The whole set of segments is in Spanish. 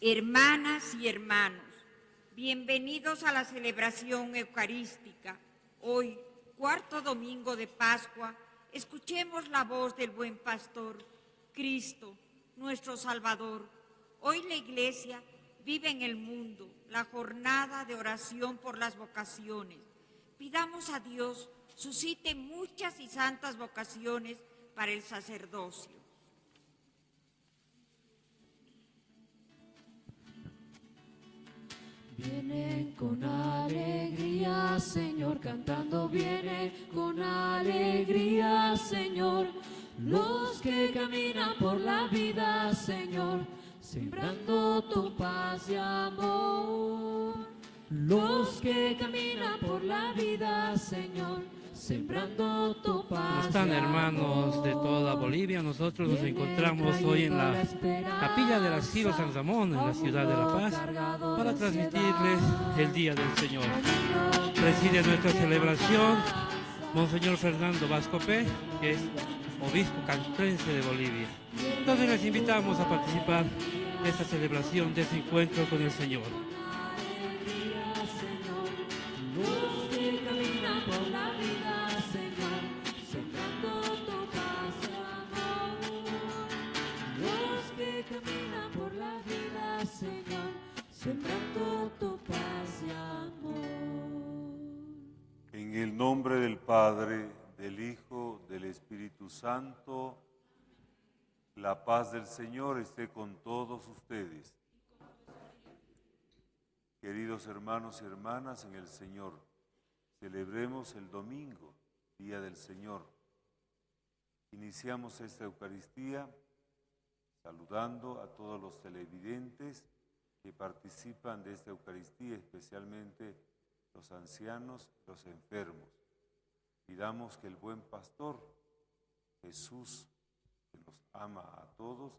Hermanas y hermanos, bienvenidos a la celebración eucarística. Hoy, cuarto domingo de Pascua, escuchemos la voz del buen pastor, Cristo, nuestro Salvador. Hoy la Iglesia vive en el mundo la jornada de oración por las vocaciones. Pidamos a Dios suscite muchas y santas vocaciones para el sacerdocio. Vienen con alegría, Señor, cantando, vienen con alegría, Señor, los que caminan por la vida, Señor, sembrando tu paz y amor. Los que caminan por la vida, Señor, sembrando tu paz. ¿Cómo están, hermanos de toda Bolivia? Nosotros nos encontramos hoy en la capilla del Asilo San Ramón, en la ciudad de La Paz, para transmitirles el Día del Señor. Preside nuestra celebración Monseñor Fernando Vascopé, que es obispo castrense de Bolivia. Entonces les invitamos a participar de esta celebración, de este encuentro con el Señor. Sembrando tu paz y amor. En el nombre del Padre, del Hijo, del Espíritu Santo, la paz del Señor esté con todos ustedes. Queridos hermanos y hermanas en el Señor, celebremos el domingo, Día del Señor. Iniciamos esta Eucaristía saludando a todos los televidentes que participan de esta Eucaristía, especialmente los ancianos, los enfermos. Pidamos que el buen pastor, Jesús, que nos ama a todos,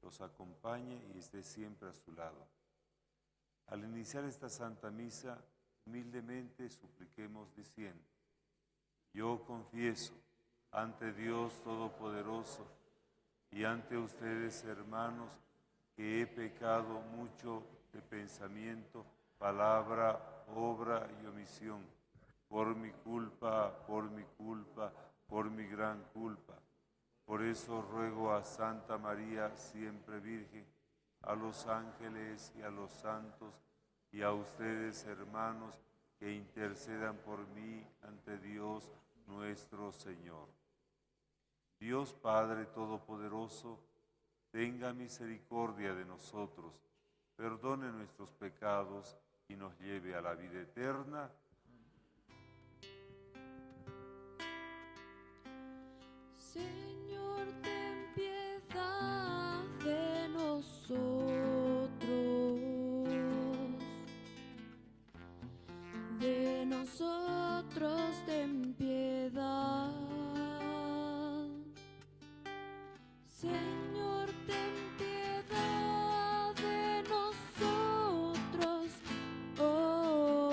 los acompañe y esté siempre a su lado. Al iniciar esta Santa Misa, humildemente supliquemos diciendo: yo confieso ante Dios Todopoderoso y ante ustedes, hermanos, que he pecado mucho de pensamiento, palabra, obra y omisión, por mi culpa, por mi gran culpa. Por eso ruego a Santa María, siempre Virgen, a los ángeles y a los santos, y a ustedes, hermanos, que intercedan por mí ante Dios nuestro Señor. Dios Padre Todopoderoso, tenga misericordia de nosotros, perdone nuestros pecados y nos lleve a la vida eterna. Señor, ten piedad de nosotros. De nosotros ten piedad. Señor, ten piedad de nosotros. Oh,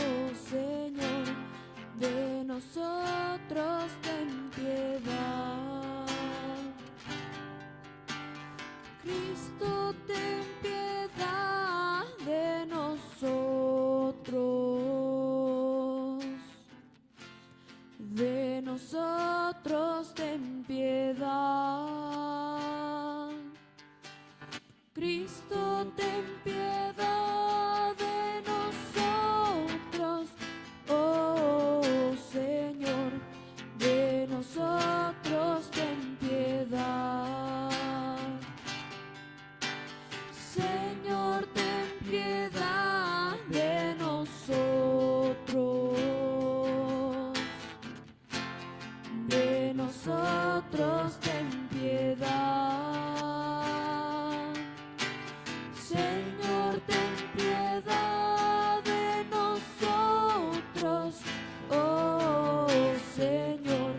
Señor, de nosotros ten piedad. Cristo, ten piedad de nosotros. De nosotros ten piedad. Cristo, ten piedad de nosotros. Oh, Señor, de nosotros ten piedad. Señor, ten piedad de nosotros. De nosotros ten piedad. Señor, ten piedad de nosotros. Oh, Señor,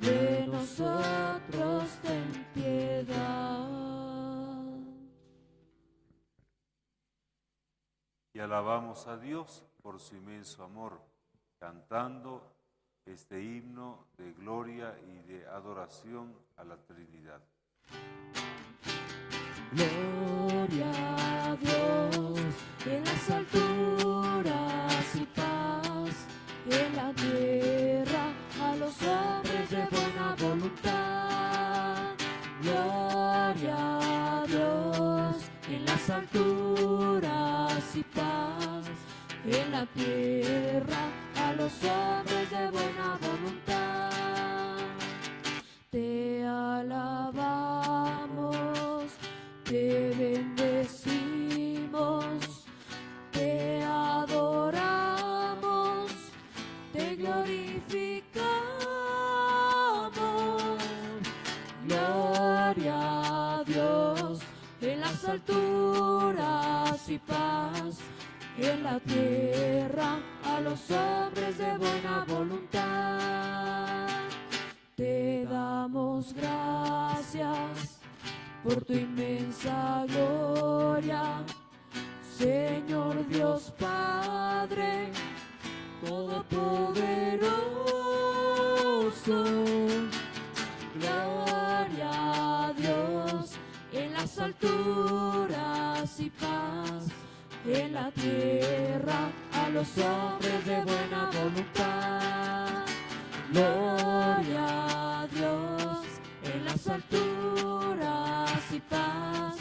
de nosotros ten piedad. Y alabamos a Dios por su inmenso amor, cantando este himno de gloria y de adoración a la Trinidad. Gloria Dios en las alturas y paz en la tierra a los hombres de buena voluntad. Gloria a Dios en las alturas y paz en la tierra a los hombres de buena voluntad. Te alabamos, te bendecimos, te adoramos, te glorificamos. Gloria a Dios en las alturas y paz en la tierra a los hombres de buena voluntad. Te damos gracias por tu inmensa gloria, Señor Dios Padre Todopoderoso. Gloria a Dios en las alturas y paz en la tierra a los hombres de buena voluntad. Gloria a Dios en las alturas y paz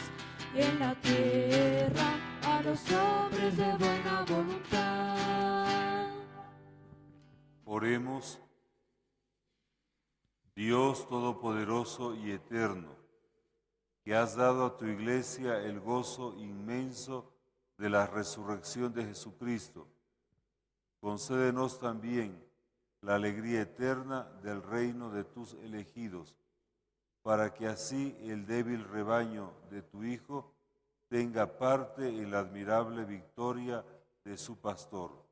en la tierra a los hombres de buena voluntad. Oremos. Dios Todopoderoso y Eterno, que has dado a tu Iglesia el gozo inmenso de la resurrección de Jesucristo, concédenos también la alegría eterna del reino de tus elegidos, para que así el débil rebaño de tu Hijo tenga parte en la admirable victoria de su pastor.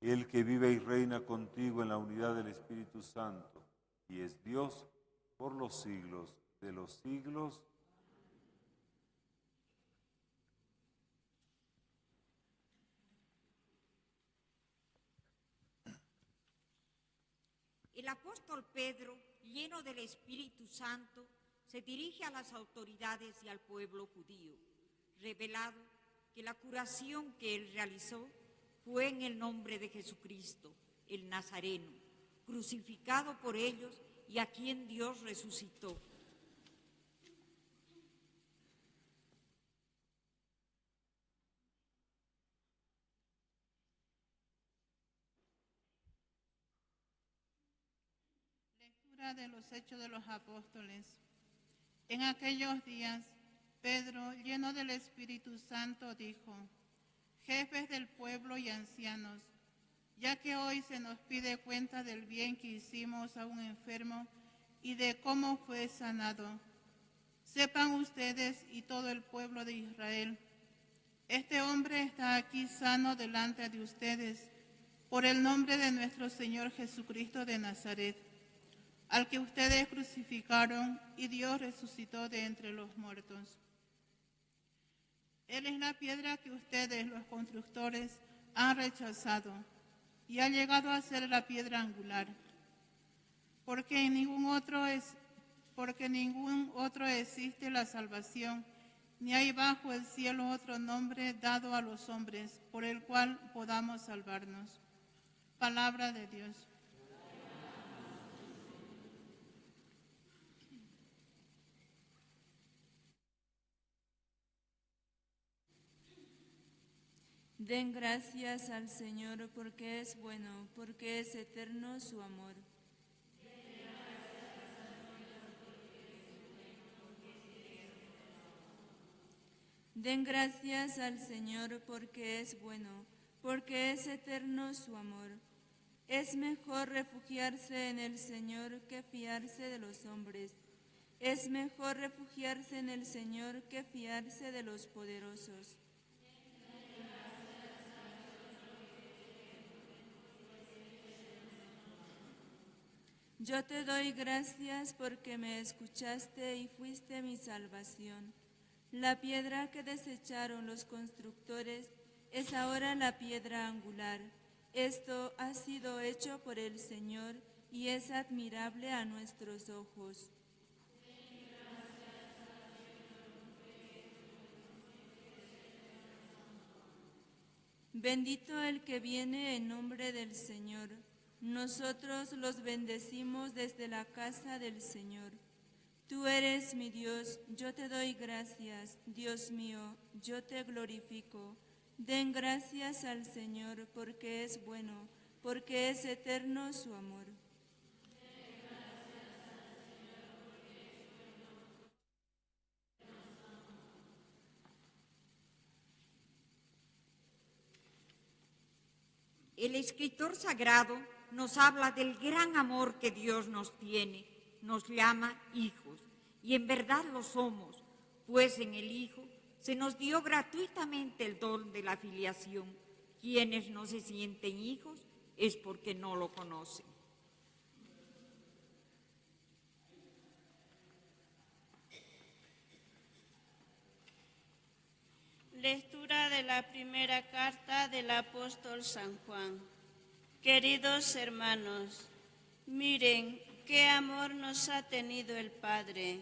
Él que vive y reina contigo en la unidad del Espíritu Santo, y es Dios por los siglos de los siglos. El apóstol Pedro, lleno del Espíritu Santo, se dirige a las autoridades y al pueblo judío, revelado que la curación que él realizó fue en el nombre de Jesucristo, el Nazareno, crucificado por ellos y a quien Dios resucitó. Lectura de los Hechos de los Apóstoles. En aquellos días, Pedro, lleno del Espíritu Santo, dijo: jefes del pueblo y ancianos, ya que hoy se nos pide cuenta del bien que hicimos a un enfermo y de cómo fue sanado, sepan ustedes y todo el pueblo de Israel, este hombre está aquí sano delante de ustedes por el nombre de nuestro Señor Jesucristo de Nazaret, al que ustedes crucificaron y Dios resucitó de entre los muertos. Él es la piedra que ustedes, los constructores, han rechazado y ha llegado a ser la piedra angular, porque en ningún otro existe la salvación, ni hay bajo el cielo otro nombre dado a los hombres por el cual podamos salvarnos. Palabra de Dios. Den gracias al Señor porque es bueno, porque es eterno su amor. Den gracias al Señor porque es bueno, porque es eterno su amor. Es mejor refugiarse en el Señor que fiarse de los hombres. Es mejor refugiarse en el Señor que fiarse de los poderosos. Yo te doy gracias porque me escuchaste y fuiste mi salvación. La piedra que desecharon los constructores es ahora la piedra angular. Esto ha sido hecho por el Señor y es admirable a nuestros ojos. Bendito el que viene en nombre del Señor. Nosotros los bendecimos desde la casa del Señor. Tú eres mi Dios, yo te doy gracias, Dios mío, yo te glorifico. Den gracias al Señor porque es bueno, porque es eterno su amor. El escritor sagrado nos habla del gran amor que Dios nos tiene, nos llama hijos, y en verdad lo somos, pues en el Hijo se nos dio gratuitamente el don de la filiación. Quienes no se sienten hijos es porque no lo conocen. Lectura de la primera carta del apóstol San Juan. Queridos hermanos, miren qué amor nos ha tenido el Padre.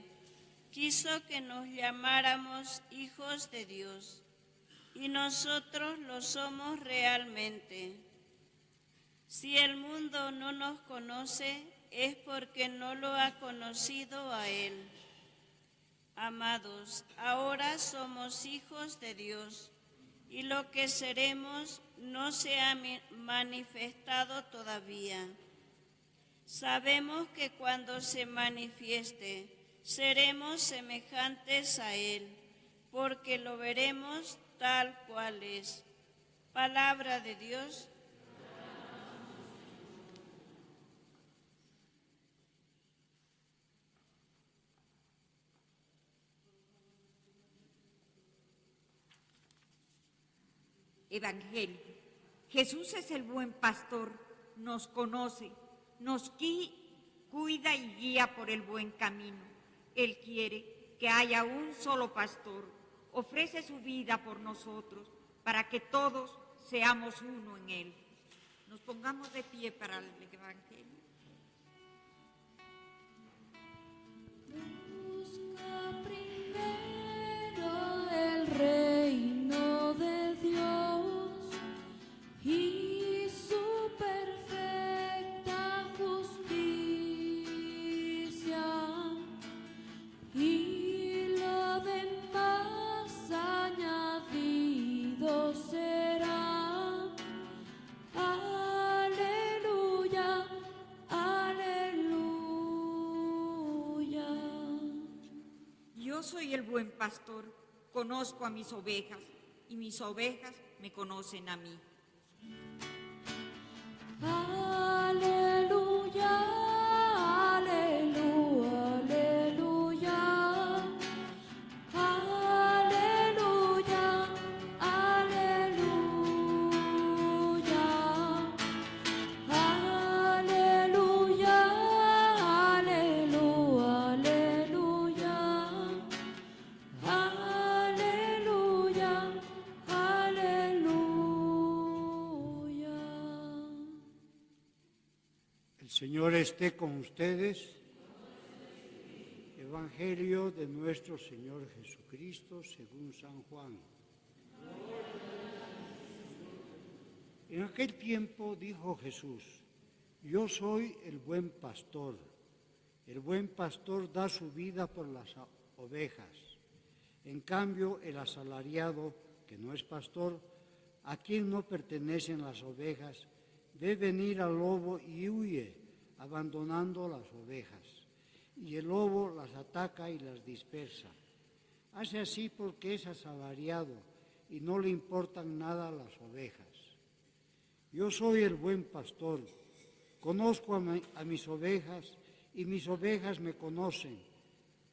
Quiso que nos llamáramos hijos de Dios, y nosotros lo somos realmente. Si el mundo no nos conoce, es porque no lo ha conocido a Él. Amados, ahora somos hijos de Dios, y lo que seremos no se ha manifestado todavía. Sabemos que cuando se manifieste, seremos semejantes a Él, porque lo veremos tal cual es. Palabra de Dios. Evangelio. Jesús es el buen pastor, nos conoce, nos cuida y guía por el buen camino. Él quiere que haya un solo pastor, ofrece su vida por nosotros para que todos seamos uno en Él. Nos pongamos de pie para el Evangelio. Busca primero el reino de Dios y su perfecta justicia, y lo demás añadido será. Aleluya, aleluya. Yo soy el buen pastor, conozco a mis ovejas y mis ovejas me conocen a mí. Aleluya, aleluya, aleluya. Aleluya, aleluya. Aleluya, aleluya, aleluya. Aleluya, aleluya. El Señor esté con ustedes. Evangelio de nuestro Señor Jesucristo según San Juan. En aquel tiempo dijo Jesús: Yo soy el buen pastor. El buen pastor da su vida por las ovejas. En cambio, el asalariado, que no es pastor, a quien no pertenecen las ovejas, ve venir al lobo y huye, abandonando las ovejas. Y el lobo las ataca y las dispersa. Hace así porque es asalariado y no le importan nada las ovejas. Yo soy el buen pastor, conozco a mis ovejas y mis ovejas me conocen,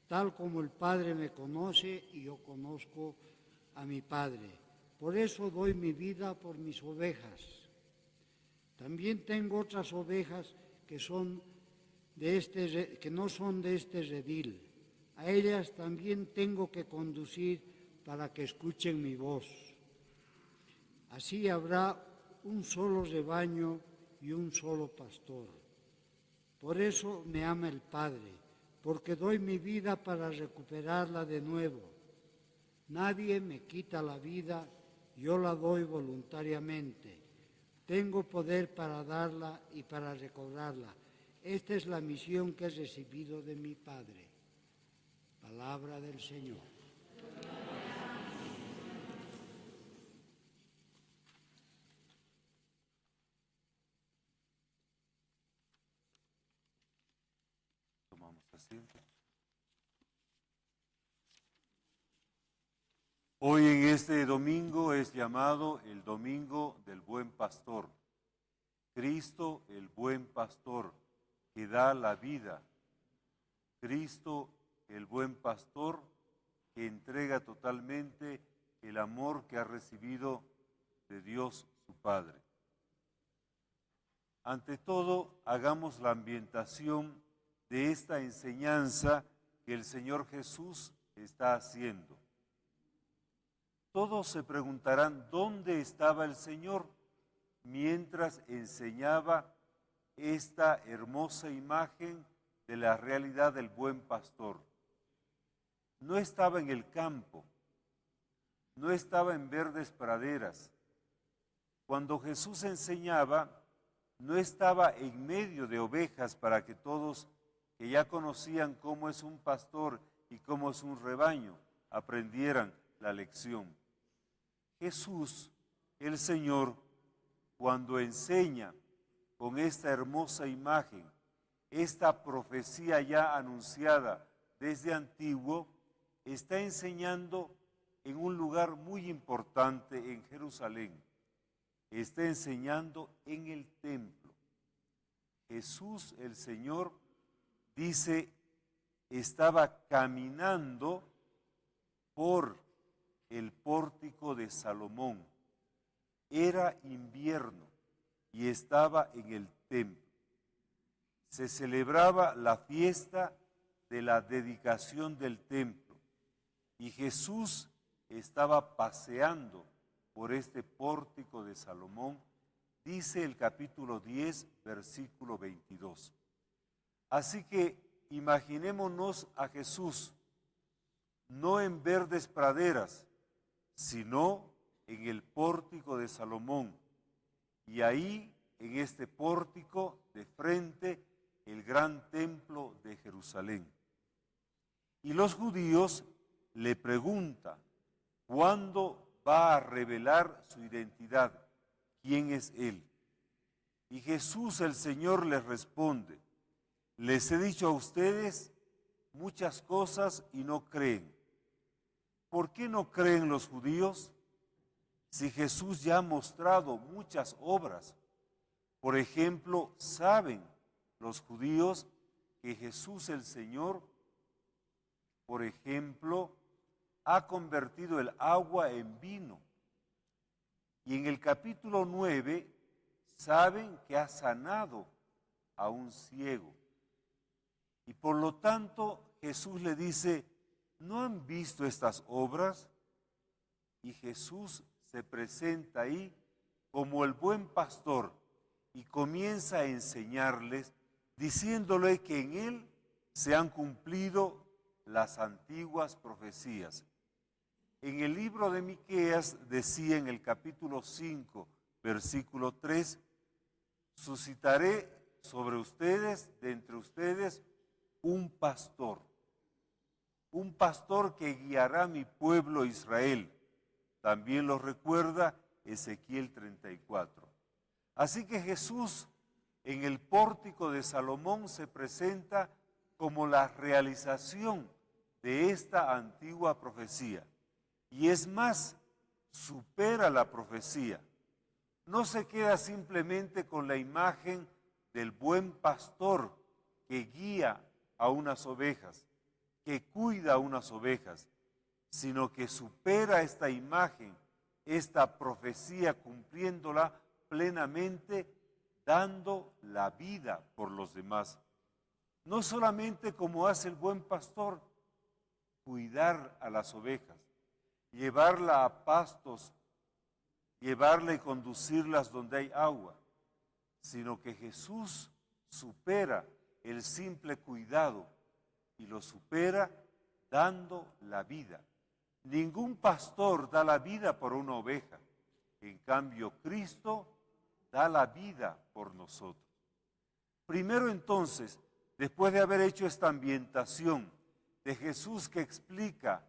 tal como el Padre me conoce y yo conozco a mi Padre. Por eso doy mi vida por mis ovejas. También tengo otras ovejas que no son de este redil. A ellas también tengo que conducir para que escuchen mi voz. Así habrá un solo rebaño y un solo pastor. Por eso me ama el Padre, porque doy mi vida para recuperarla de nuevo. Nadie me quita la vida, Yo la doy voluntariamente. Tengo poder para darla y para recobrarla. Esta es la misión que he recibido de mi Padre. Palabra del Señor. Tomamos asiento. Hoy en este domingo es llamado el Domingo del Buen Pastor. Cristo, el Buen Pastor, que da la vida. Cristo, el Buen Pastor, que entrega totalmente el amor que ha recibido de Dios su Padre. Ante todo, hagamos la ambientación de esta enseñanza que el Señor Jesús está haciendo. Todos se preguntarán dónde estaba el Señor mientras enseñaba esta hermosa imagen de la realidad del buen pastor. No estaba en el campo, no estaba en verdes praderas. Cuando Jesús enseñaba, no estaba en medio de ovejas para que todos que ya conocían cómo es un pastor y cómo es un rebaño, aprendieran la lección. Jesús, el Señor, cuando enseña con esta hermosa imagen, esta profecía ya anunciada desde antiguo, está enseñando en un lugar muy importante en Jerusalén. Está enseñando en el templo. Jesús, el Señor, dice, estaba caminando por el pórtico de Salomón. Era invierno y estaba en el templo. Se celebraba la fiesta de la dedicación del templo y Jesús estaba paseando por este pórtico de Salomón, dice el capítulo 10, versículo 22. Así que imaginémonos a Jesús, no en verdes praderas, sino en el pórtico de Salomón. Y ahí, en este pórtico, de frente, el gran templo de Jerusalén. Y los judíos le preguntan, ¿cuándo va a revelar su identidad? ¿Quién es Él? Y Jesús, el Señor, les responde, les he dicho a ustedes muchas cosas y no creen. ¿Por qué no creen los judíos? Si Jesús ya ha mostrado muchas obras. Por ejemplo, saben los judíos que Jesús el Señor, por ejemplo, ha convertido el agua en vino. Y en el capítulo 9 saben que ha sanado a un ciego. Y por lo tanto Jesús le dice, ¿no han visto estas obras? Y Jesús se presenta ahí como el buen pastor y comienza a enseñarles, diciéndole que en Él se han cumplido las antiguas profecías. En el libro de Miqueas decía en el capítulo 5, versículo 3, suscitaré sobre ustedes, de entre ustedes, un pastor que guiará a mi pueblo Israel. También lo recuerda Ezequiel 34. Así que Jesús en el pórtico de Salomón se presenta como la realización de esta antigua profecía. Y es más, supera la profecía. No se queda simplemente con la imagen del buen pastor que guía a unas ovejas, que cuida a unas ovejas, sino que supera esta imagen, esta profecía, cumpliéndola plenamente, dando la vida por los demás. No solamente como hace el buen pastor, cuidar a las ovejas, llevarla a pastos, llevarla y conducirlas donde hay agua, sino que Jesús supera el simple cuidado y lo supera dando la vida, Ningún pastor da la vida por una oveja. En cambio, Cristo da la vida por nosotros. Primero entonces, después de haber hecho esta ambientación de Jesús que explica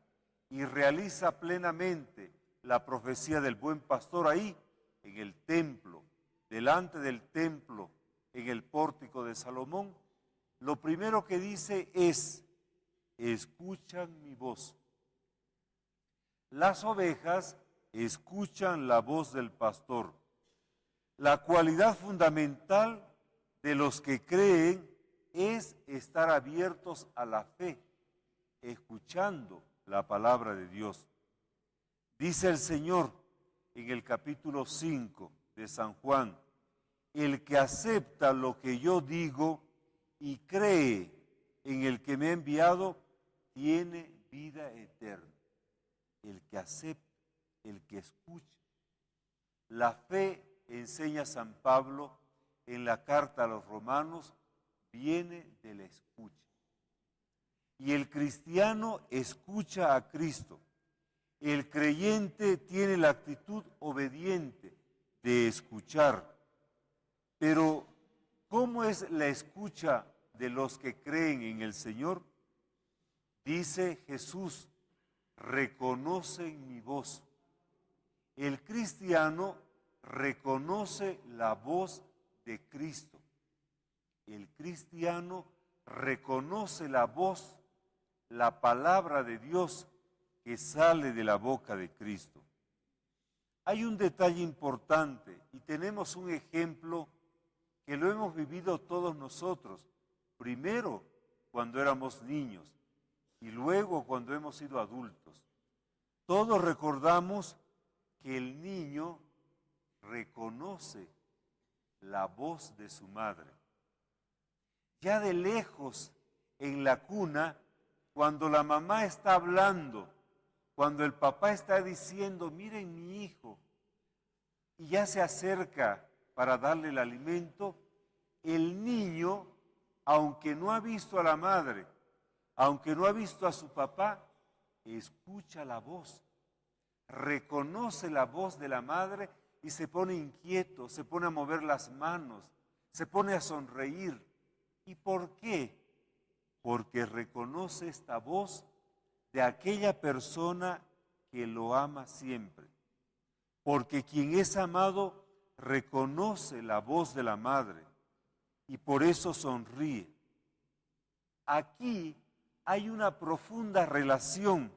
y realiza plenamente la profecía del buen pastor ahí, en el templo, delante del templo, en el pórtico de Salomón, lo primero que dice es, escuchan mi voz. Las ovejas escuchan la voz del pastor. La cualidad fundamental de los que creen es estar abiertos a la fe, escuchando la palabra de Dios. Dice el Señor en el capítulo 5 de San Juan, el que acepta lo que yo digo y cree en el que me ha enviado, tiene vida eterna. El que acepta, el que escucha. La fe, enseña San Pablo en la carta a los romanos, viene de la escucha. Y el cristiano escucha a Cristo. El creyente tiene la actitud obediente de escuchar. Pero, ¿cómo es la escucha de los que creen en el Señor? Dice Jesús, reconocen mi voz. El cristiano reconoce la voz de Cristo. El cristiano reconoce la voz, la palabra de Dios que sale de la boca de Cristo. Hay un detalle importante y tenemos un ejemplo que lo hemos vivido todos nosotros, primero cuando éramos niños y luego cuando hemos sido adultos. Todos recordamos que el niño reconoce la voz de su madre. Ya de lejos, en la cuna, cuando la mamá está hablando, cuando el papá está diciendo, miren mi hijo, y ya se acerca para darle el alimento, el niño, aunque no ha visto a la madre, aunque no ha visto a su papá, escucha la voz, reconoce la voz de la madre y se pone inquieto, se pone a mover las manos, se pone a sonreír. ¿Y por qué? Porque reconoce esta voz de aquella persona que lo ama siempre. Porque quien es amado reconoce la voz de la madre y por eso sonríe. Aquí hay una profunda relación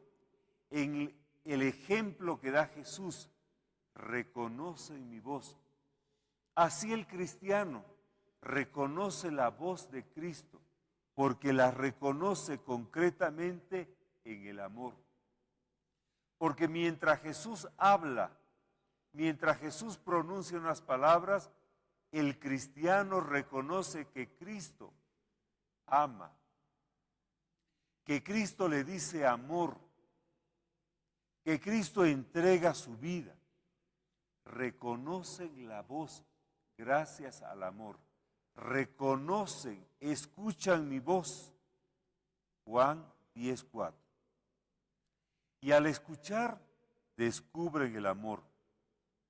en el ejemplo que da Jesús. Reconocen mi voz. Así el cristiano reconoce la voz de Cristo porque la reconoce concretamente en el amor. Porque mientras Jesús habla, mientras Jesús pronuncia unas palabras, el cristiano reconoce que Cristo ama, que Cristo le dice amor, que Cristo entrega su vida. Reconocen la voz gracias al amor. Reconocen, escuchan mi voz. Juan 10:4. Y al escuchar, descubren el amor.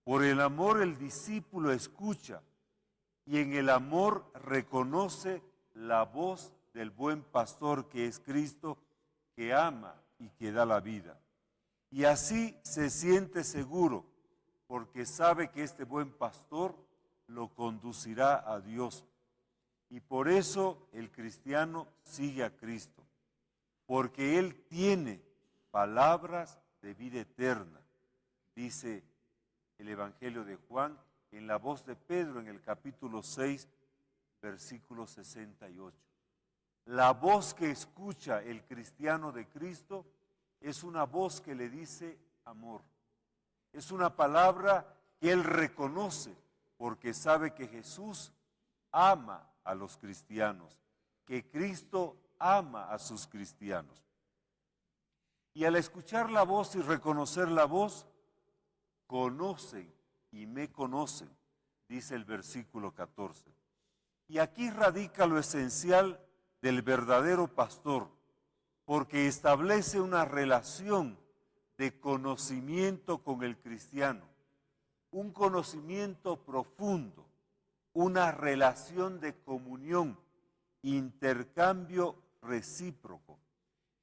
Por el amor el discípulo escucha y en el amor reconoce la voz del buen pastor que es Cristo, que ama y que da la vida. Y así se siente seguro porque sabe que este buen pastor lo conducirá a Dios. Y por eso el cristiano sigue a Cristo, porque Él tiene palabras de vida eterna, dice el Evangelio de Juan en la voz de Pedro en el capítulo 6, versículo 68. La voz que escucha el cristiano de Cristo es una voz que le dice amor. Es una palabra que él reconoce porque sabe que Jesús ama a los cristianos, que Cristo ama a sus cristianos. Y al escuchar la voz y reconocer la voz, conocen y me conocen, dice el versículo 14. Y aquí radica lo esencial del verdadero pastor, porque establece una relación de conocimiento con el cristiano, un conocimiento profundo, una relación de comunión, intercambio recíproco.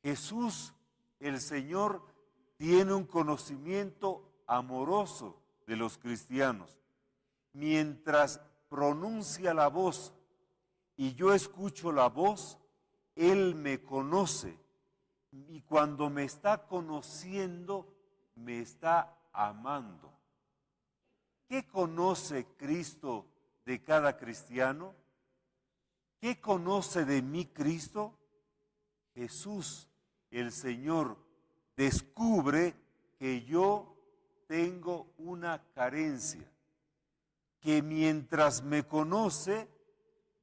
Jesús, el Señor, tiene un conocimiento amoroso de los cristianos. Mientras pronuncia la voz y yo escucho la voz, Él me conoce. Y cuando me está conociendo, me está amando. ¿Qué conoce Cristo de cada cristiano? ¿Qué conoce de mí Cristo? Jesús, el Señor, descubre que yo tengo una carencia, que mientras me conoce,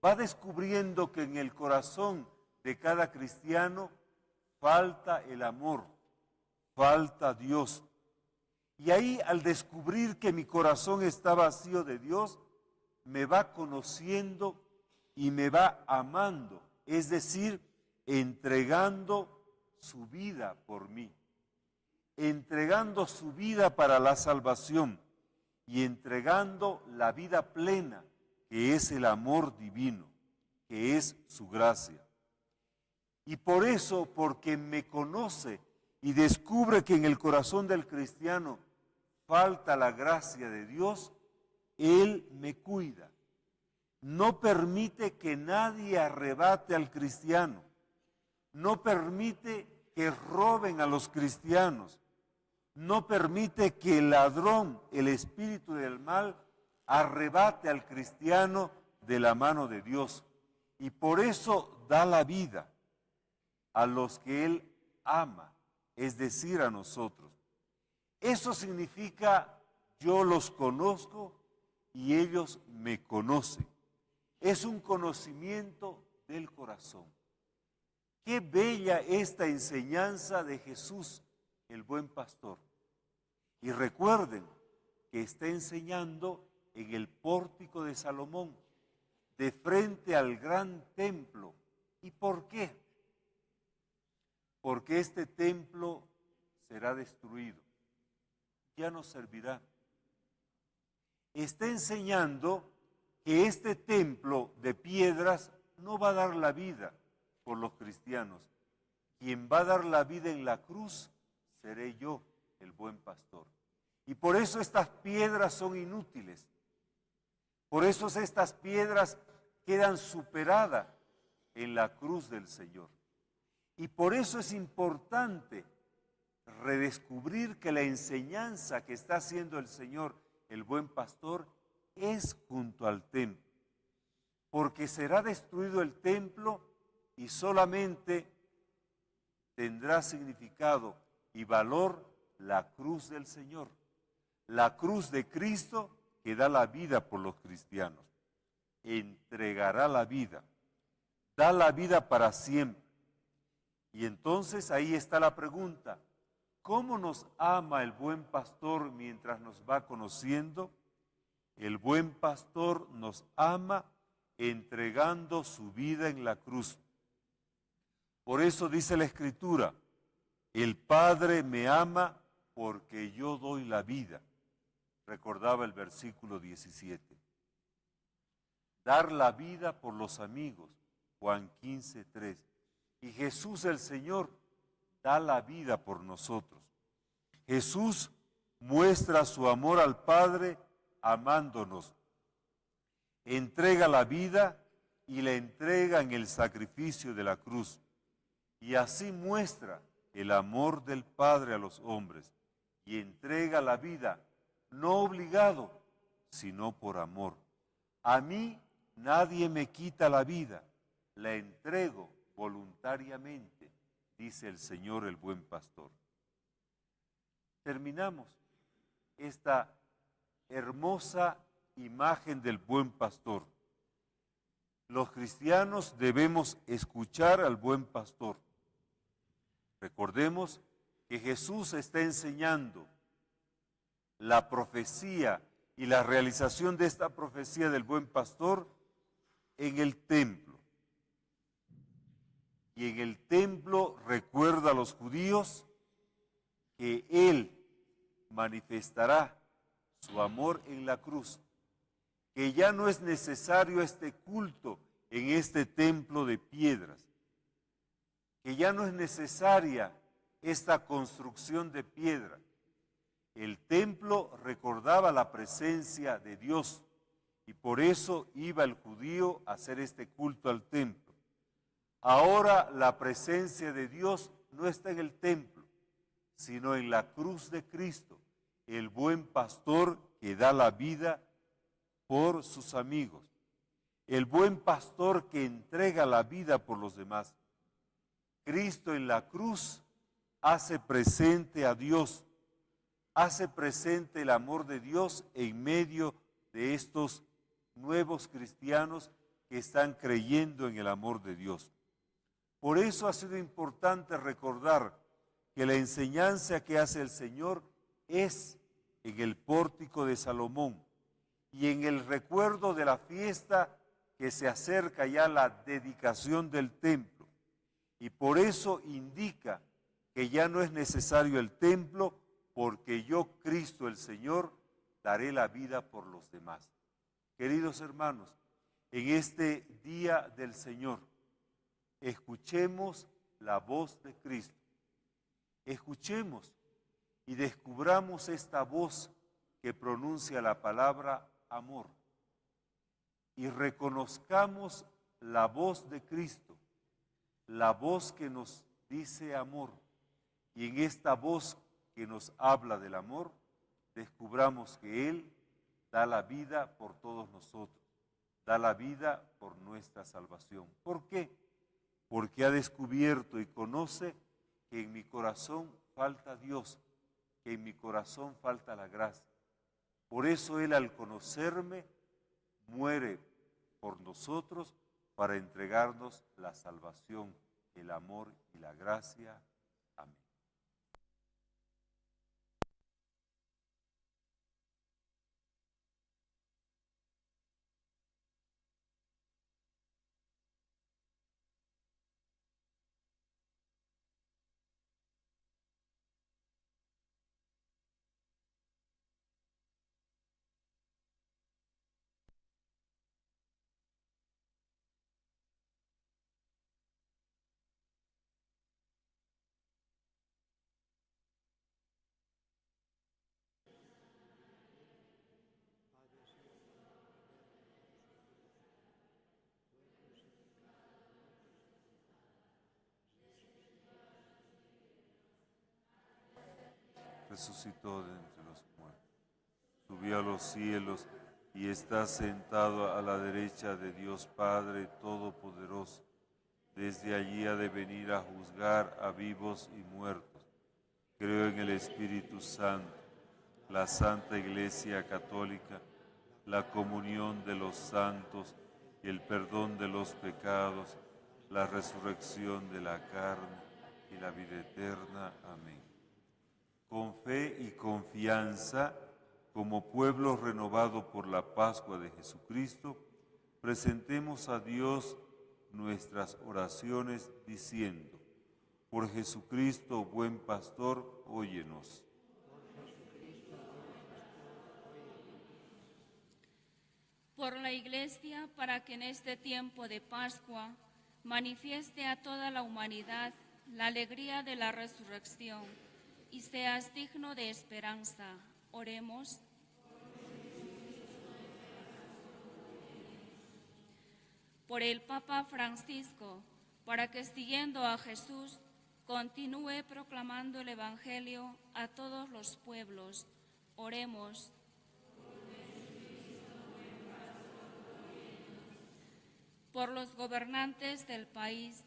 va descubriendo que en el corazón de cada cristiano falta el amor, falta Dios. Y ahí, al descubrir que mi corazón está vacío de Dios, me va conociendo y me va amando, es decir, entregando su vida por mí, entregando su vida para la salvación y entregando la vida plena, que es el amor divino, que es su gracia. Y por eso, porque me conoce y descubre que en el corazón del cristiano falta la gracia de Dios, Él me cuida. No permite que nadie arrebate al cristiano. No permite que roben a los cristianos. No permite que el ladrón, el espíritu del mal, arrebate al cristiano de la mano de Dios. Y por eso da la vida a los que Él ama, es decir, a nosotros. Eso significa yo los conozco y ellos me conocen. Es un conocimiento del corazón. Qué bella esta enseñanza de Jesús, el buen pastor. Y recuerden que está enseñando en el pórtico de Salomón, de frente al gran templo. ¿Y por qué? Porque este templo será destruido, ya no servirá. Está enseñando que este templo de piedras no va a dar la vida por los cristianos. Quien va a dar la vida en la cruz seré yo, el buen pastor. Y por eso estas piedras son inútiles. Por eso estas piedras quedan superadas en la cruz del Señor. Y por eso es importante redescubrir que la enseñanza que está haciendo el Señor, el buen pastor, es junto al templo. Porque será destruido el templo y solamente tendrá significado y valor la cruz del Señor. La cruz de Cristo que da la vida por los cristianos. Entregará la vida. Da la vida para siempre. Y entonces ahí está la pregunta, ¿cómo nos ama el buen pastor mientras nos va conociendo? El buen pastor nos ama entregando su vida en la cruz. Por eso dice la Escritura, el Padre me ama porque yo doy la vida. Recordaba el versículo 17. Dar la vida por los amigos, Juan 15:3. Y Jesús el Señor da la vida por nosotros. Jesús muestra su amor al Padre amándonos. Entrega la vida y la entrega en el sacrificio de la cruz. Y así muestra el amor del Padre a los hombres. Y entrega la vida, no obligado, sino por amor. A mí nadie me quita la vida, la entrego voluntariamente, dice el Señor el buen pastor. Terminamos esta hermosa imagen del buen pastor. Los cristianos debemos escuchar al buen pastor. Recordemos que Jesús está enseñando la profecía y la realización de esta profecía del buen pastor en el templo. Y en el templo recuerda a los judíos que Él manifestará su amor en la cruz, que ya no es necesario este culto en este templo de piedras, que ya no es necesaria esta construcción de piedra. El templo recordaba la presencia de Dios y por eso iba el judío a hacer este culto al templo. Ahora la presencia de Dios no está en el templo, sino en la cruz de Cristo, el buen pastor que da la vida por sus amigos, el buen pastor que entrega la vida por los demás. Cristo en la cruz hace presente a Dios, hace presente el amor de Dios en medio de estos nuevos cristianos que están creyendo en el amor de Dios. Por eso ha sido importante recordar que la enseñanza que hace el Señor es en el pórtico de Salomón y en el recuerdo de la fiesta que se acerca ya la dedicación del templo. Y por eso indica que ya no es necesario el templo, porque yo, Cristo el Señor, daré la vida por los demás. Queridos hermanos, en este día del Señor, escuchemos la voz de Cristo. Escuchemos y descubramos esta voz que pronuncia la palabra amor. Y reconozcamos la voz de Cristo, la voz que nos dice amor. Y en esta voz que nos habla del amor, descubramos que Él da la vida por todos nosotros, da la vida por nuestra salvación. ¿Por qué? Porque ha descubierto y conoce que en mi corazón falta Dios, que en mi corazón falta la gracia. Por eso Él, al conocerme, muere por nosotros para entregarnos la salvación, el amor y la gracia. Amén. Resucitó de entre los muertos, subió a los cielos y está sentado a la derecha de Dios Padre Todopoderoso. Desde allí ha de venir a juzgar a vivos y muertos. Creo en el Espíritu Santo, la Santa Iglesia Católica, la comunión de los santos y el perdón de los pecados, la resurrección de la carne y la vida eterna. Amén. Con fe y confianza, como pueblo renovado por la Pascua de Jesucristo, presentemos a Dios nuestras oraciones diciendo: por Jesucristo, buen pastor, óyenos. Por la Iglesia, para que en este tiempo de Pascua manifieste a toda la humanidad la alegría de la resurrección y seas digno de esperanza. Oremos. Por el Papa Francisco, para que siguiendo a Jesús continúe proclamando el Evangelio a todos los pueblos. Oremos. Por los gobernantes del país,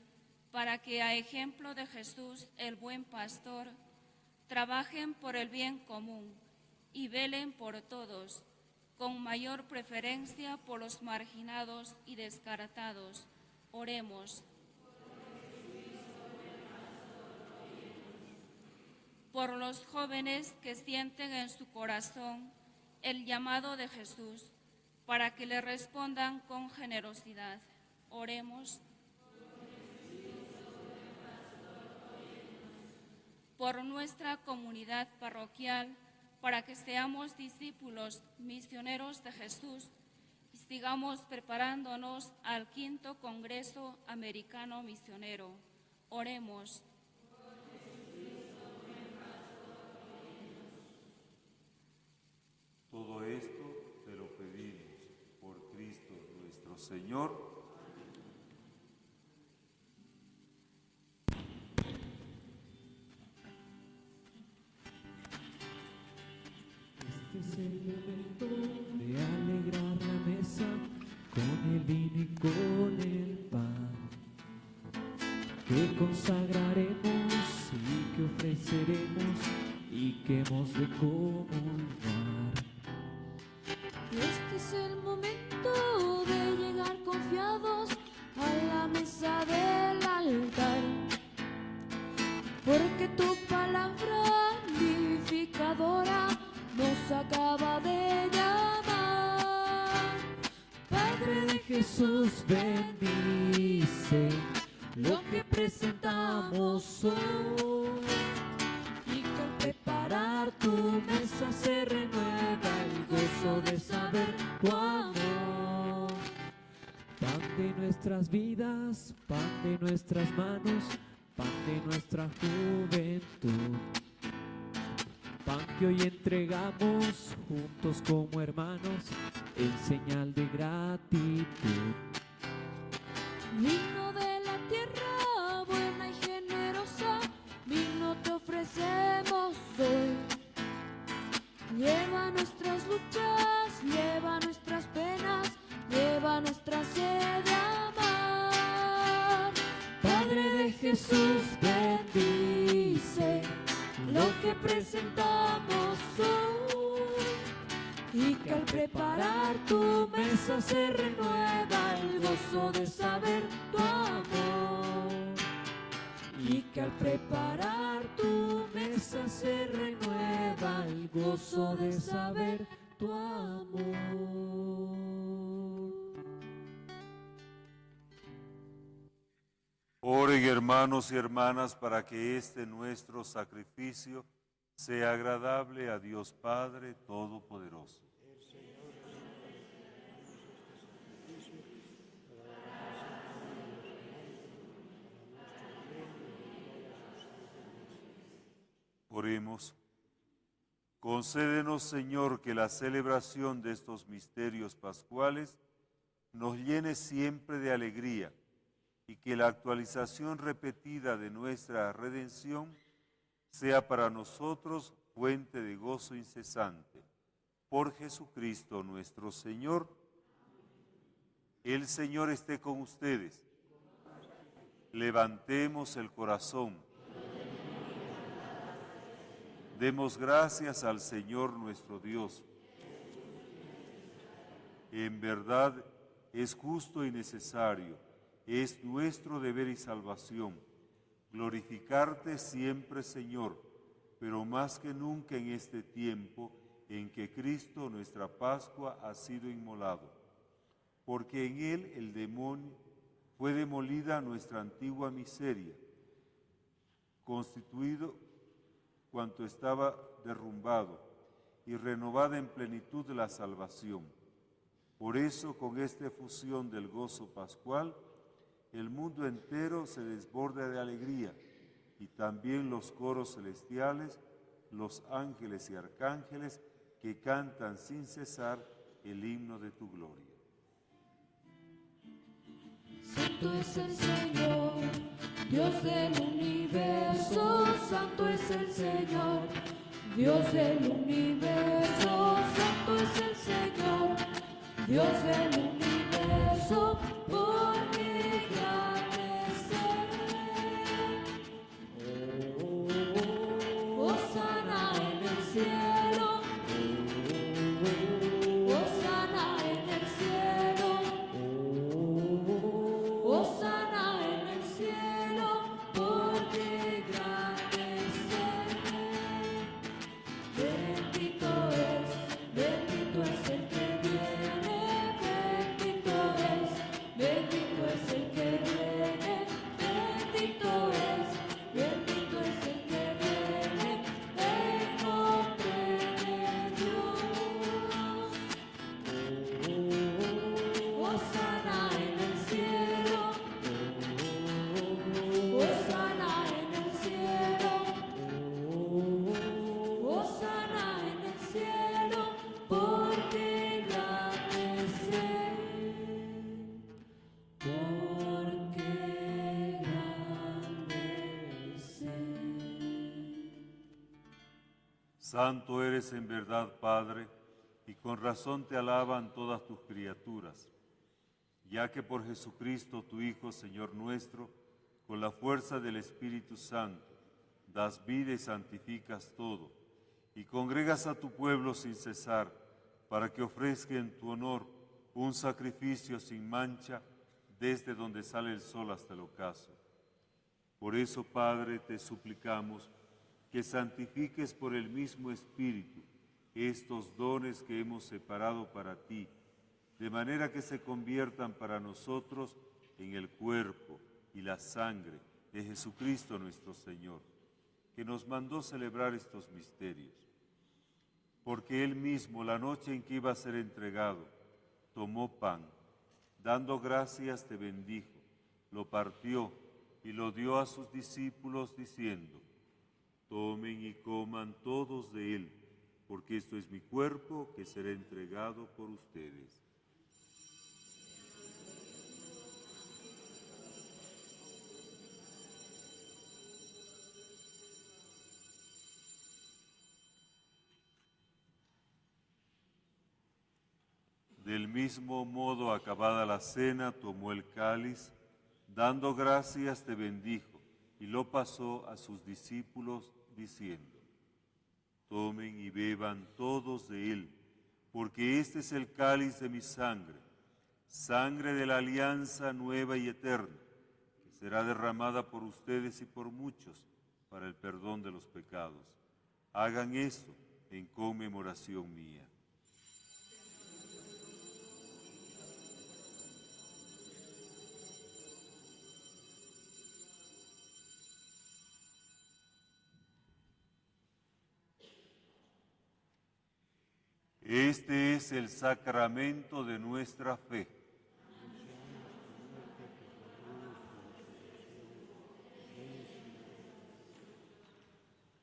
para que a ejemplo de Jesús, el buen pastor, trabajen por el bien común y velen por todos, con mayor preferencia por los marginados y descartados. Oremos. Por los jóvenes que sienten en su corazón el llamado de Jesús, para que le respondan con generosidad. Oremos. por nuestra comunidad parroquial, para que seamos discípulos misioneros de Jesús y sigamos preparándonos al 5º Congreso Americano Misionero. Oremos. Todo esto te lo pedimos por Cristo nuestro Señor. Este es el momento de alegrar la mesa con el vino y con el pan, que consagraremos y que ofreceremos y que hemos de comulgar. Este es el momento de llegar confiados a la mesa del altar, porque tu palabra vivificadora nos acaba de llamar. Padre de Jesús, bendice lo que presentamos hoy, y que al preparar tu mesa se renueva el gozo de saber tu amor. Pan de nuestras vidas, pan de nuestras manos, pan de nuestra juventud, pan que hoy entregamos juntos como hermanos en señal de gratitud. Vino de la tierra buena y generosa, vino te ofrecemos hoy. Lleva nuestras luchas, lleva nuestras penas, lleva nuestra sed de amar. Padre de Jesús, bendice lo que presentamos hoy, y que al preparar tu mesa se renueva el gozo de saber tu amor, y que al preparar tu mesa se renueva el gozo de saber tu amor. Oren, hermanos y hermanas, para que este nuestro sacrificio sea agradable a Dios Padre Todopoderoso. Oremos. Concédenos, Señor, que la celebración de estos misterios pascuales nos llene siempre de alegría, y que la actualización repetida de nuestra redención sea para nosotros fuente de gozo incesante. Por Jesucristo nuestro Señor. El Señor esté con ustedes. Levantemos el corazón. Demos gracias al Señor nuestro Dios. En verdad es justo y necesario, es nuestro deber y salvación, glorificarte siempre, Señor, pero más que nunca en este tiempo en que Cristo, nuestra Pascua, ha sido inmolado, porque en Él el demonio fue demolida nuestra antigua miseria, constituido cuanto estaba derrumbado y renovada en plenitud la salvación. Por eso, con esta efusión del gozo pascual, el mundo entero se desborda de alegría, y también los coros celestiales, los ángeles y arcángeles que cantan sin cesar el himno de tu gloria. Santo es el Señor, Dios del universo. Santo es el Señor, Dios del universo. Santo es el Señor, Dios del universo. Porque grande es Él. Hosana en el cielo. Hosana en el cielo. Hosana en el cielo, porque grande es Él. Bendito es el que viene, bendito Santo eres en verdad, Padre, y con razón te alaban todas tus criaturas, ya que por Jesucristo, tu Hijo, Señor nuestro, con la fuerza del Espíritu Santo, das vida y santificas todo, y congregas a tu pueblo sin cesar, para que ofrezca en tu honor un sacrificio sin mancha, desde donde sale el sol hasta el ocaso. Por eso, Padre, te suplicamos que santifiques por el mismo Espíritu estos dones que hemos separado para ti, de manera que se conviertan para nosotros en el cuerpo y la sangre de Jesucristo nuestro Señor, que nos mandó celebrar estos misterios. Porque Él mismo, la noche en que iba a ser entregado, tomó pan, dando gracias te bendijo, lo partió y lo dio a sus discípulos diciendo: tomen y coman todos de él, porque esto es mi cuerpo que será entregado por ustedes. Del mismo modo, acabada la cena, tomó el cáliz, dando gracias te bendijo, y lo pasó a sus discípulos diciendo: tomen y beban todos de él, porque este es el cáliz de mi sangre, sangre de la alianza nueva y eterna, que será derramada por ustedes y por muchos para el perdón de los pecados. Hagan esto en conmemoración mía. Este es el sacramento de nuestra fe.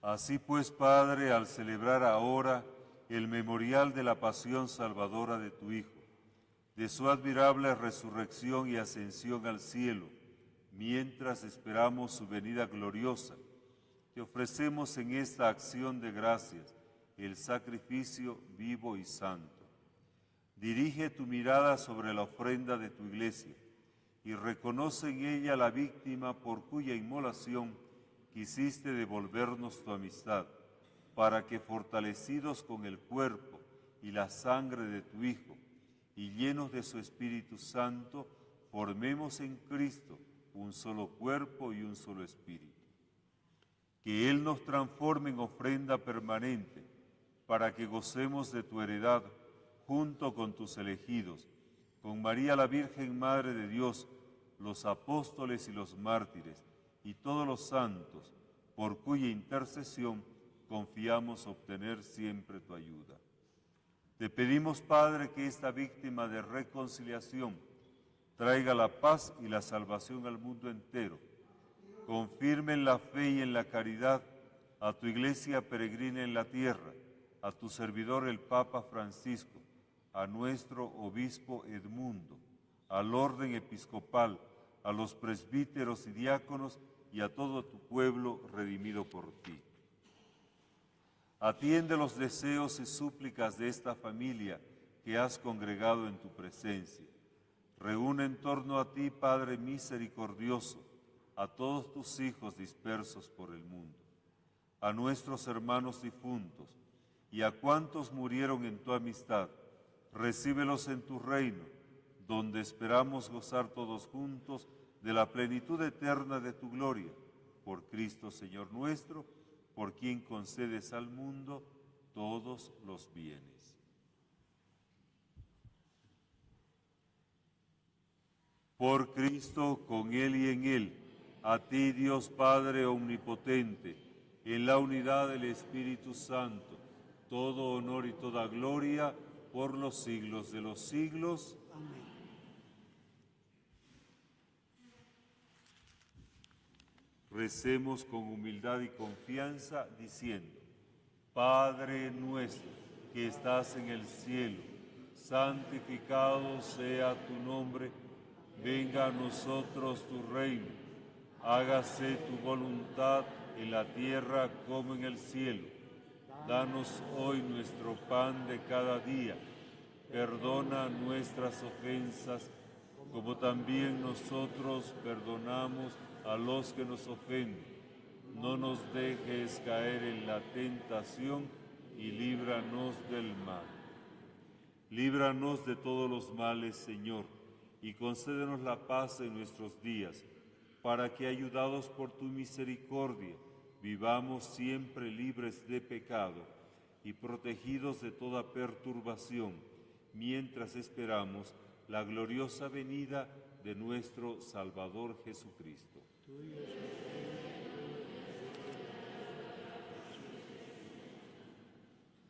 Así pues, Padre, al celebrar ahora el memorial de la pasión salvadora de tu Hijo, de su admirable resurrección y ascensión al cielo, mientras esperamos su venida gloriosa, te ofrecemos en esta acción de gracias el sacrificio vivo y santo. Dirige tu mirada sobre la ofrenda de tu iglesia y reconoce en ella la víctima por cuya inmolación quisiste devolvernos tu amistad, para que fortalecidos con el cuerpo y la sangre de tu Hijo y llenos de su Espíritu Santo, formemos en Cristo un solo cuerpo y un solo espíritu. Que Él nos transforme en ofrenda permanente, para que gocemos de tu heredad junto con tus elegidos, con María la Virgen Madre de Dios, los apóstoles y los mártires, y todos los santos, por cuya intercesión confiamos obtener siempre tu ayuda. Te pedimos, Padre, que esta víctima de reconciliación traiga la paz y la salvación al mundo entero. Confirme en la fe y en la caridad a tu iglesia peregrina en la tierra, a tu servidor el Papa Francisco, a nuestro obispo Edmundo, al orden episcopal, a los presbíteros y diáconos y a todo tu pueblo redimido por ti. Atiende los deseos y súplicas de esta familia que has congregado en tu presencia. Reúne en torno a ti, Padre misericordioso, a todos tus hijos dispersos por el mundo, a nuestros hermanos difuntos, y a cuantos murieron en tu amistad, recíbelos en tu reino, donde esperamos gozar todos juntos de la plenitud eterna de tu gloria, por Cristo Señor nuestro, por quien concedes al mundo todos los bienes. Por Cristo, con Él y en Él, a ti, Dios Padre omnipotente, en la unidad del Espíritu Santo, todo honor y toda gloria por los siglos de los siglos. Amén. Recemos con humildad y confianza diciendo: Padre nuestro que estás en el cielo, santificado sea tu nombre, venga a nosotros tu reino, hágase tu voluntad en la tierra como en el cielo. Danos hoy nuestro pan de cada día. Perdona nuestras ofensas, como también nosotros perdonamos a los que nos ofenden. No nos dejes caer en la tentación y líbranos del mal. Líbranos de todos los males, Señor, y concédenos la paz en nuestros días, para que, ayudados por tu misericordia, vivamos siempre libres de pecado y protegidos de toda perturbación, mientras esperamos la gloriosa venida de nuestro Salvador Jesucristo.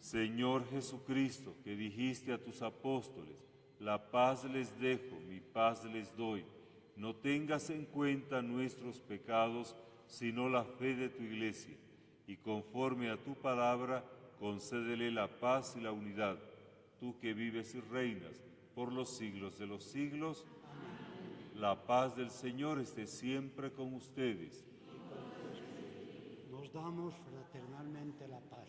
Señor Jesucristo, que dijiste a tus apóstoles, la paz les dejo, mi paz les doy. No tengas en cuenta nuestros pecados, sino la fe de tu Iglesia, y conforme a tu palabra, concédele la paz y la unidad, tú que vives y reinas por los siglos de los siglos. La paz del Señor esté siempre con ustedes. Nos damos fraternalmente la paz.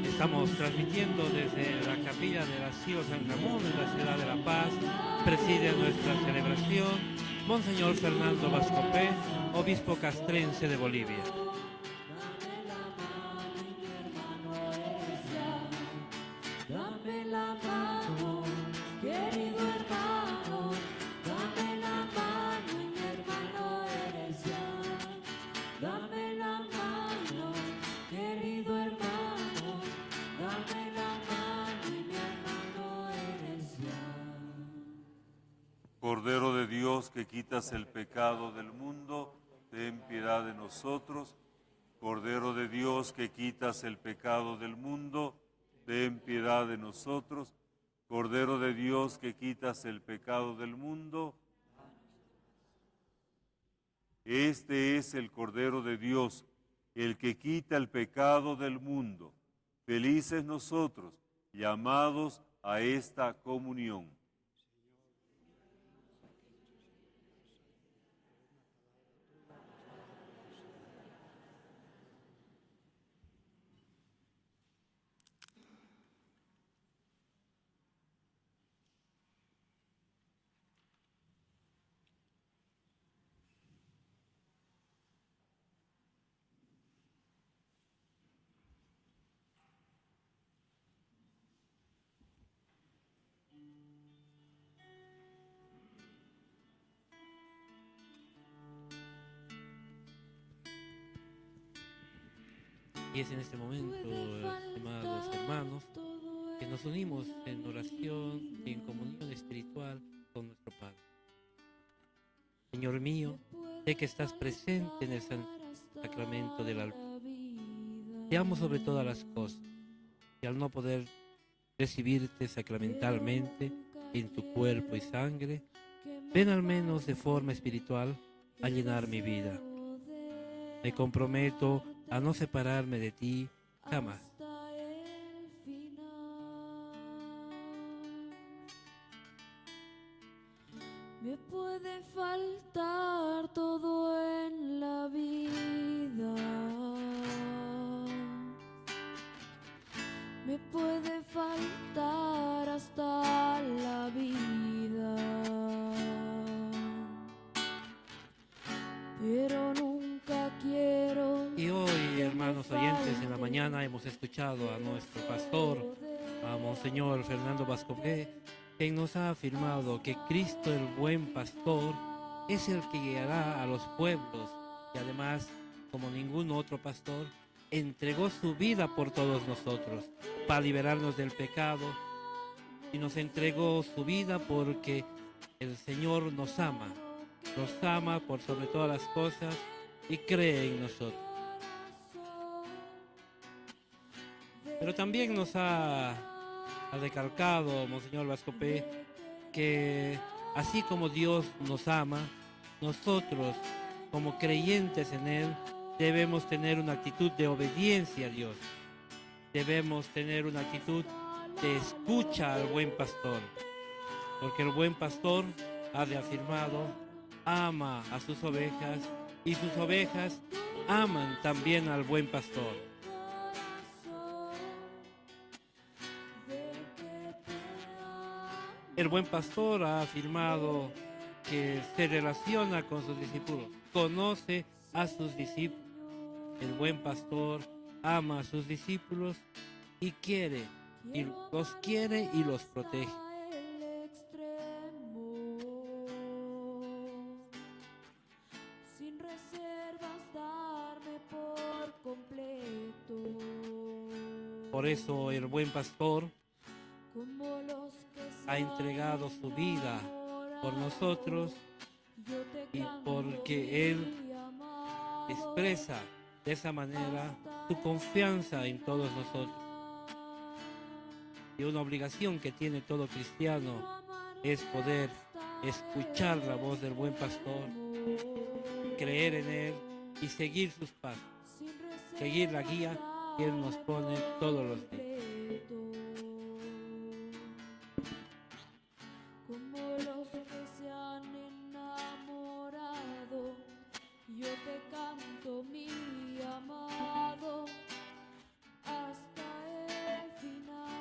Estamos transmitiendo desde la capilla del Asilo San Ramón en la ciudad de La Paz. Preside nuestra celebración Monseñor Fernando Vascopé, obispo castrense de Bolivia. Dame la mano, querido hermano, dame la mano y mi hermano eres ya. Dame la mano, querido hermano, dame la mano y mi hermano eres ya. Cordero de Dios, que quitas el pecado del mundo, ten piedad de nosotros. Cordero de Dios, que quitas el pecado del mundo, ten piedad de nosotros. Cordero de Dios, que quitas el pecado del mundo. Este es el Cordero de Dios, el que quita el pecado del mundo. Felices nosotros, llamados a esta comunión. Y es en este momento, estimados hermanos, que nos unimos en oración y en comunión espiritual con nuestro Padre. Señor mío, sé que estás presente en el sacramento del altar. Te amo sobre todas las cosas, y al no poder recibirte sacramentalmente en tu cuerpo y sangre, ven al menos de forma espiritual a llenar mi vida. Me comprometo a no separarme de ti jamás. Me puede faltar todo en la vida. Me puede faltar hasta la vida. Pero nunca quiero. Y hoy, hermanos oyentes, en la mañana hemos escuchado a nuestro pastor, a Monseñor Fernando Vascopé, quien nos ha afirmado que Cristo, el buen pastor, es el que guiará a los pueblos y además, como ningún otro pastor, entregó su vida por todos nosotros para liberarnos del pecado, y nos entregó su vida porque el Señor nos ama por sobre todas las cosas y cree en nosotros. Pero también nos ha recalcado Monseñor Vascopé que así como Dios nos ama, nosotros como creyentes en Él debemos tener una actitud de obediencia a Dios. Debemos tener una actitud de escucha al buen pastor, porque el buen pastor ha reafirmado, ama a sus ovejas y sus ovejas aman también al buen pastor. El buen pastor ha afirmado que se relaciona con sus discípulos, conoce a sus discípulos. El buen pastor ama a sus discípulos y los quiere y los protege. Sin reservas darme por completo. Por eso el buen pastor Como los que se ha entregado su vida por nosotros yo te y canto porque Él mi amado, expresa de esa manera su confianza en todos nosotros. Y una obligación que tiene todo cristiano es poder escuchar la voz del buen pastor, creer en Él y seguir sus pasos, seguir la guía que Él nos pone todos los días. como los que se han enamorado, yo te canto mi amado hasta el final,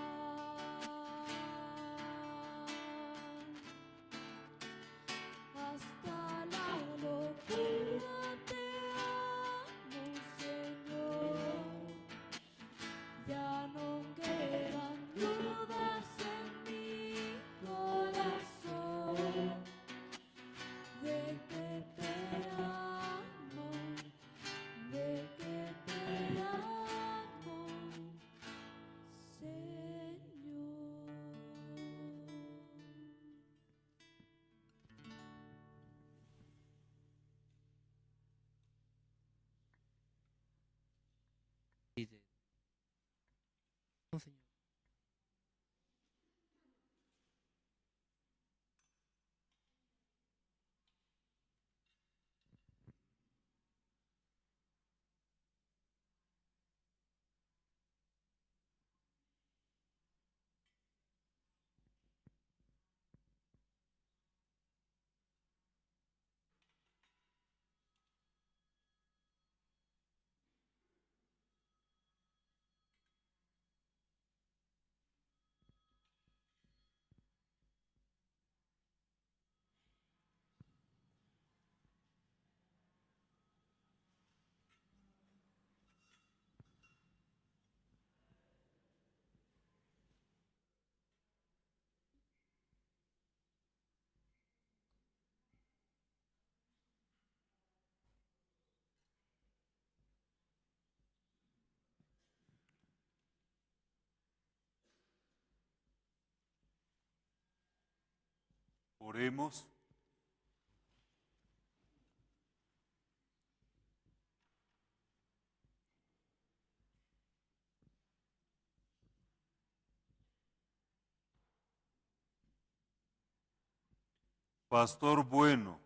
hasta la locura te amo, Señor, ya no quedan dudas en mi corazón de que te amo, de que te amo, Señor. No, Señor. Oremos. Pastor bueno,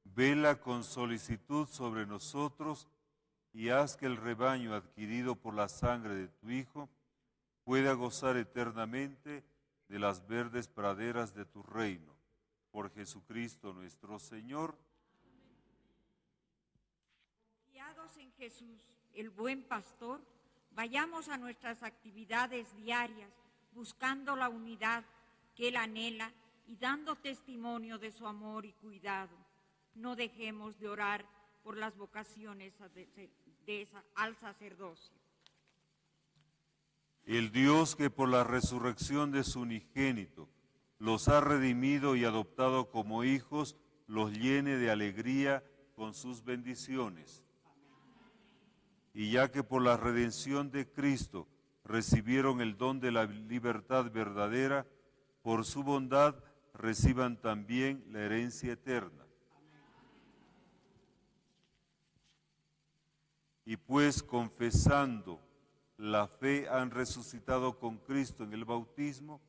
vela con solicitud sobre nosotros y haz que el rebaño adquirido por la sangre de tu Hijo pueda gozar eternamente de las verdes praderas de tu reino. Por Jesucristo nuestro Señor. Confiados en Jesús, el buen pastor, vayamos a nuestras actividades diarias buscando la unidad que Él anhela y dando testimonio de su amor y cuidado. No dejemos de orar por las vocaciones al sacerdocio. El Dios que por la resurrección de su unigénito los ha redimido y adoptado como hijos, los llene de alegría con sus bendiciones. Y ya que por la redención de Cristo recibieron el don de la libertad verdadera, por su bondad reciban también la herencia eterna. Y pues confesando la fe han resucitado con Cristo en el bautismo,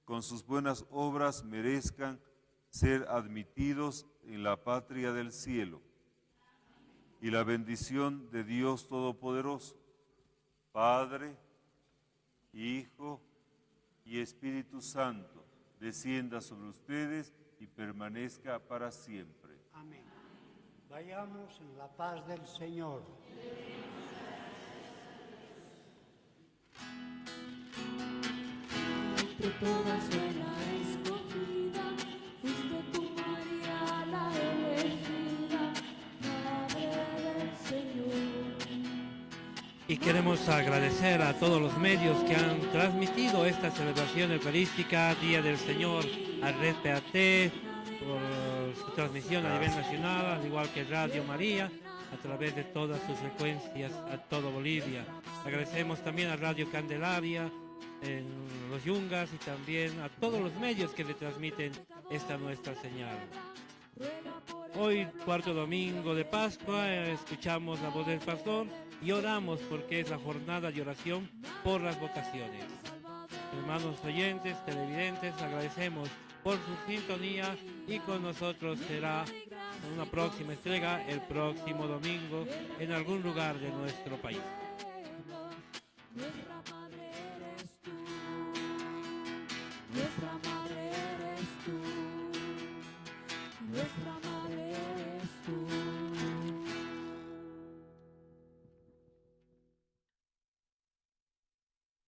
con sus buenas obras merezcan ser admitidos en la patria del cielo. Y la bendición de Dios Todopoderoso, Padre, Hijo y Espíritu Santo, descienda sobre ustedes y permanezca para siempre. Amén. Vayamos en la paz del Señor. Entre todas fue la escogida, fuiste tú María la elegida, Madre del Señor. Y queremos agradecer a todos los medios que han transmitido esta celebración eucarística, Día del Señor, a Red PAT, por su transmisión a nivel nacional, al igual que Radio María, a través de todas sus frecuencias a todo Bolivia. Agradecemos también a Radio Candelaria, en los Yungas, y también a todos los medios que retransmiten esta nuestra señal. Hoy, cuarto domingo de Pascua, escuchamos la voz del pastor y oramos porque es la jornada de oración por las vocaciones. Hermanos oyentes, televidentes, agradecemos por su sintonía y con nosotros será una próxima entrega el próximo domingo en algún lugar de nuestro país. Nuestra madre eres tú, nuestra madre